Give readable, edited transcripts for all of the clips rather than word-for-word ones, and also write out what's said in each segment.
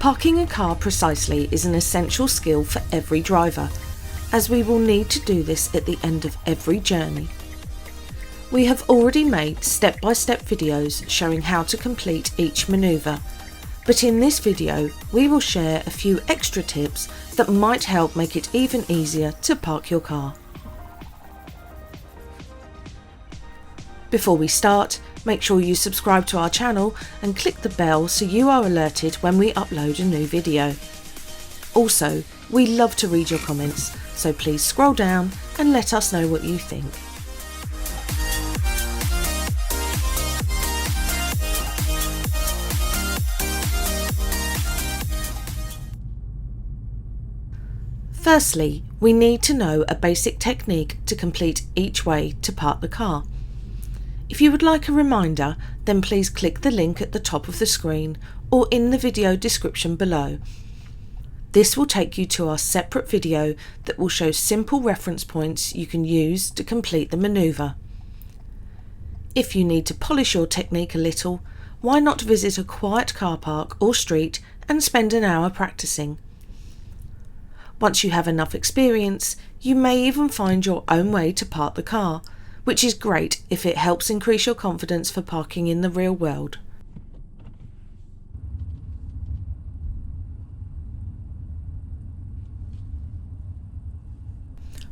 Parking a car precisely is an essential skill for every driver, as we will need to do this at the end of every journey. We have already made step-by-step videos showing how to complete each manoeuvre, but in this video we will share a few extra tips that might help make it even easier to park your car. Before we start, make sure you subscribe to our channel and click the bell so you are alerted when we upload a new video. Also, we love to read your comments, so please scroll down and let us know what you think. Firstly, we need to know a basic technique to complete each way to park the car. If you would like a reminder, then please click the link at the top of the screen or in the video description below. This will take you to our separate video that will show simple reference points you can use to complete the manoeuvre. If you need to polish your technique a little, why not visit a quiet car park or street and spend an hour practicing? Once you have enough experience, you may even find your own way to park the car, which is great if it helps increase your confidence for parking in the real world.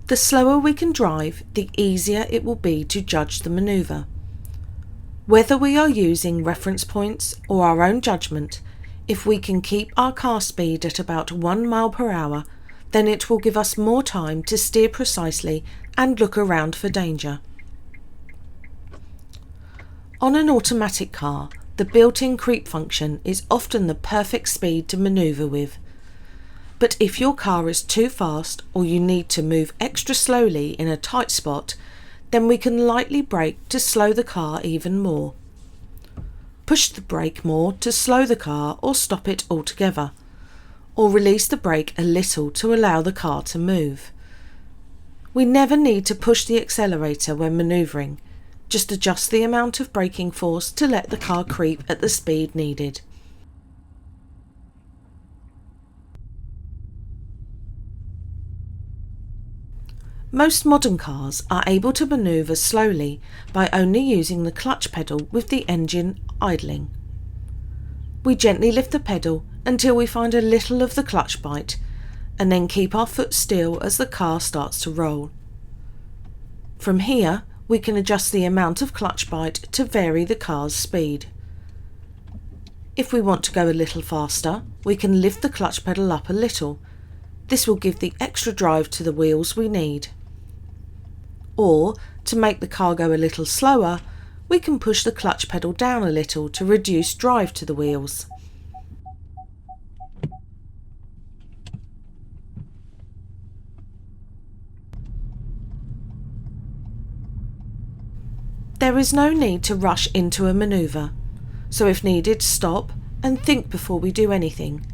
The slower we can drive, the easier it will be to judge the manoeuvre. Whether we are using reference points or our own judgment, if we can keep our car speed at about 1 mile per hour, then it will give us more time to steer precisely and look around for danger. On an automatic car, the built-in creep function is often the perfect speed to manoeuvre with. But if your car is too fast or you need to move extra slowly in a tight spot, then we can lightly brake to slow the car even more. Push the brake more to slow the car or stop it altogether, or release the brake a little to allow the car to move. We never need to push the accelerator when manoeuvring. Just adjust the amount of braking force to let the car creep at the speed needed. Most modern cars are able to manoeuvre slowly by only using the clutch pedal with the engine idling. We gently lift the pedal until we find a little of the clutch bite, and then keep our foot still as the car starts to roll. From here, we can adjust the amount of clutch bite to vary the car's speed. If we want to go a little faster, we can lift the clutch pedal up a little. This will give the extra drive to the wheels we need. Or, to make the car go a little slower, we can push the clutch pedal down a little to reduce drive to the wheels. There is no need to rush into a manoeuvre, so if needed, stop and think before we do anything.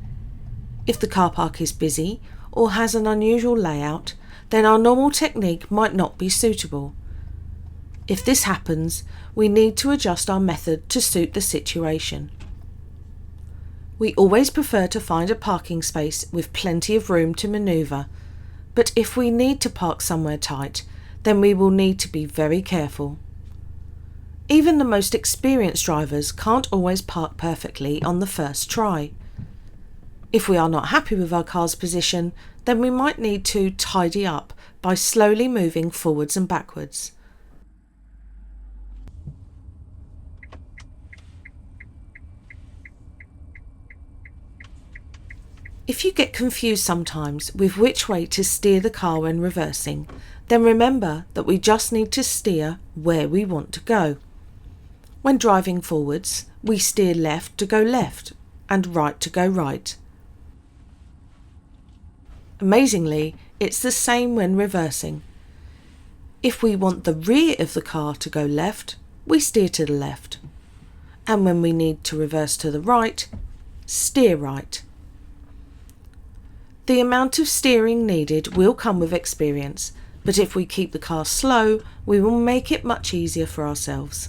If the car park is busy or has an unusual layout, then our normal technique might not be suitable. If this happens, we need to adjust our method to suit the situation. We always prefer to find a parking space with plenty of room to manoeuvre, but if we need to park somewhere tight, then we will need to be very careful. Even the most experienced drivers can't always park perfectly on the first try. If we are not happy with our car's position, then we might need to tidy up by slowly moving forwards and backwards. If you get confused sometimes with which way to steer the car when reversing, then remember that we just need to steer where we want to go. When driving forwards, we steer left to go left and right to go right. Amazingly, it's the same when reversing. If we want the rear of the car to go left, we steer to the left. And when we need to reverse to the right, steer right. The amount of steering needed will come with experience, but if we keep the car slow, we will make it much easier for ourselves.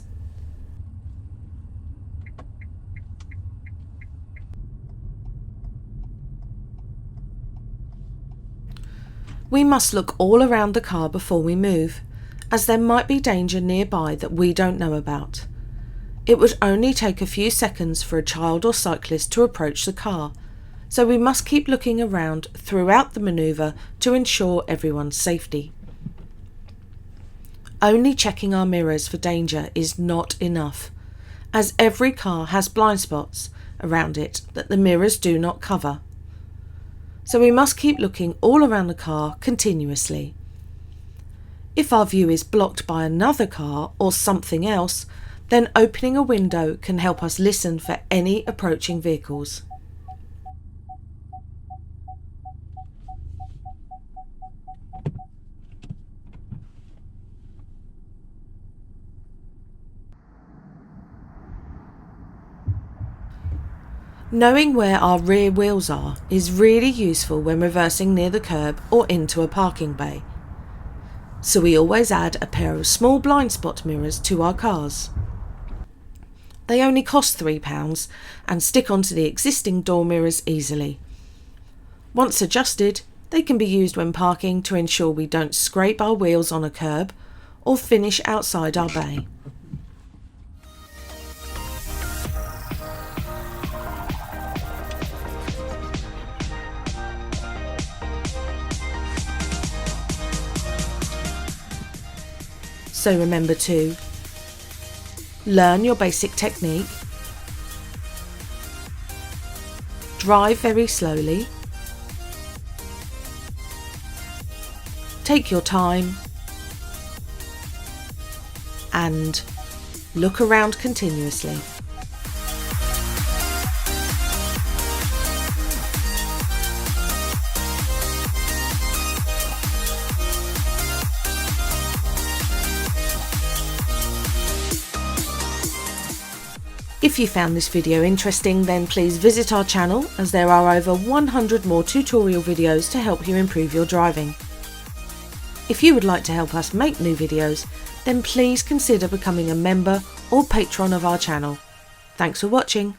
We must look all around the car before we move, as there might be danger nearby that we don't know about. It would only take a few seconds for a child or cyclist to approach the car, so we must keep looking around throughout the manoeuvre to ensure everyone's safety. Only checking our mirrors for danger is not enough, as every car has blind spots around it that the mirrors do not cover. So we must keep looking all around the car continuously. If our view is blocked by another car or something else, then opening a window can help us listen for any approaching vehicles. Knowing where our rear wheels are is really useful when reversing near the curb or into a parking bay. So we always add a pair of small blind spot mirrors to our cars. They only cost £3 and stick onto the existing door mirrors easily. Once adjusted, they can be used when parking to ensure we don't scrape our wheels on a curb or finish outside our bay. So remember to learn your basic technique, drive very slowly, take your time, and look around continuously. If you found this video interesting, then please visit our channel, as there are over 100 more tutorial videos to help you improve your driving. If you would like to help us make new videos, then please consider becoming a member or patron of our channel. Thanks for watching.